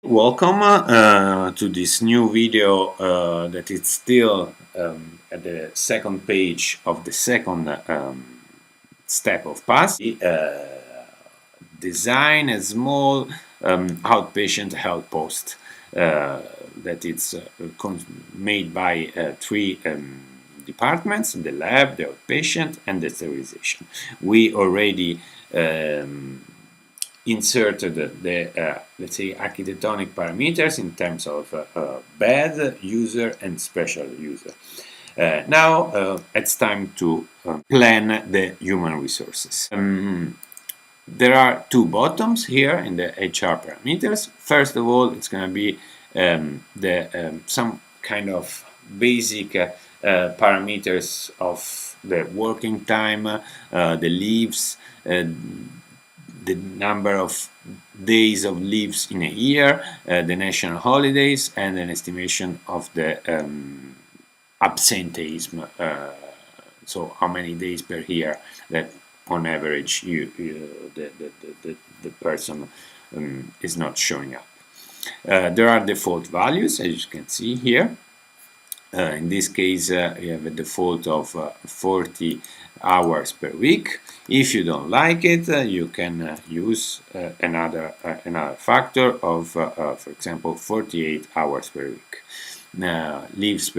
Welcome to this new video that is still at the second page of the second step of PASS. Design a small outpatient health post that it's made by three departments: the lab, the outpatient, and the sterilization. We already inserted the let's say architectonic parameters in terms of bed, user, and special user. Now it's time to plan the human resources. There are two bottoms here in the HR parameters. First of all, it's going to be some kind of basic parameters of the working time, the leaves, the number of days of leaves in a year, the national holidays, and an estimation of the absenteeism. So how many days per year that on average the person is not showing up. There are default values, as you can see here. In this case, you have a default of 40 hours per week. If you don't like it, you can use another factor of, for example, 48 hours per week. Leaves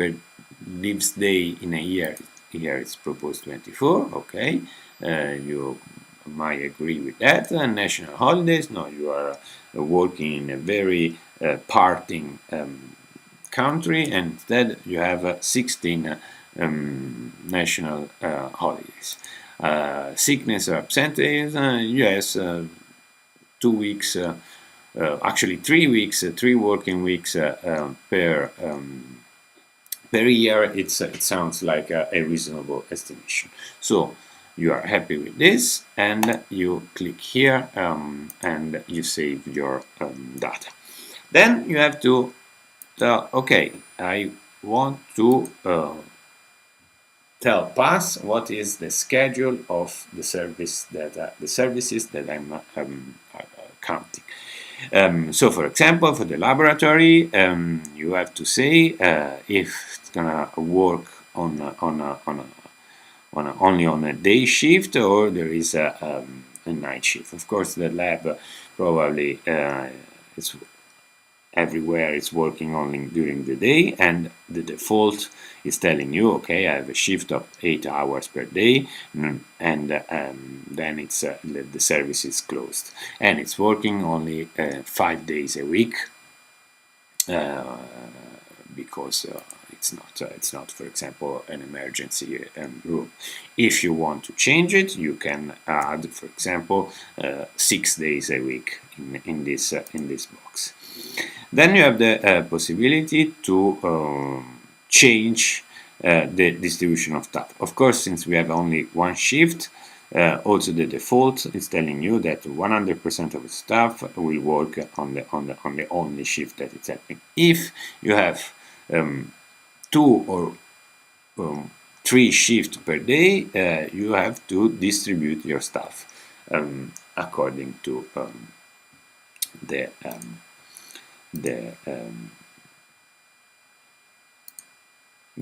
day in a year. Here it's proposed 24. Okay, you might agree with that. National holidays. No, you are working in a very parting country, and instead you have 16 national holidays. Sickness or absenteeism, yes, 2 weeks, actually 3 weeks, 3 working weeks per year. It sounds like a reasonable estimation. So you are happy with this, and you click here and you save your data. Then you have to okay, I want to tell PASS what is the schedule of the services that I'm counting. So, for example, for the laboratory, you have to say if it's gonna work only on a day shift, or there is a night shift. Of course, the lab probably is everywhere it's working only during the day, and the default is telling you, okay, I have a shift of 8 hours per day, and then it's the service is closed, and it's working only 5 days a week because it's not, for example, an emergency room. If you want to change it, you can add, for example, 6 days a week in this box. Then you have the possibility to change the distribution of staff. Of course, since we have only one shift, also the default is telling you that 100% of the staff will work on the only shift that it's happening. If you have 2 or 3 shifts per day, you have to distribute your staff according to the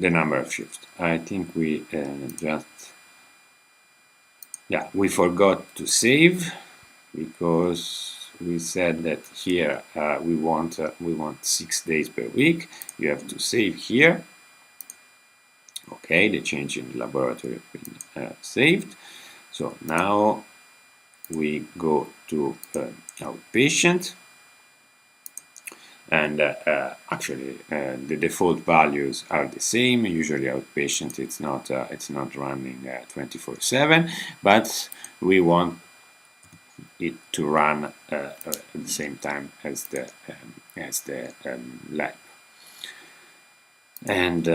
number of shifts. I think we we forgot to save, because we said that here we want 6 days per week. You have to save here. Okay, the change in the laboratory has been saved. So now we go to outpatient, and actually the default values are the same. Usually outpatient it's not running 24/7, but we want it to run at the same time as the lab. And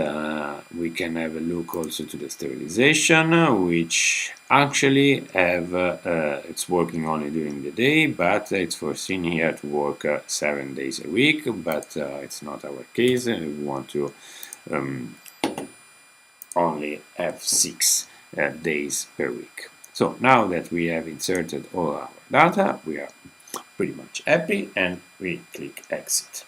we can have a look also to the sterilization, which actually it's working only during the day, but it's foreseen here to work 7 days a week, but it's not our case. We want to only have 6 days per week. So now that we have inserted all our data, we are pretty much happy, and we click exit.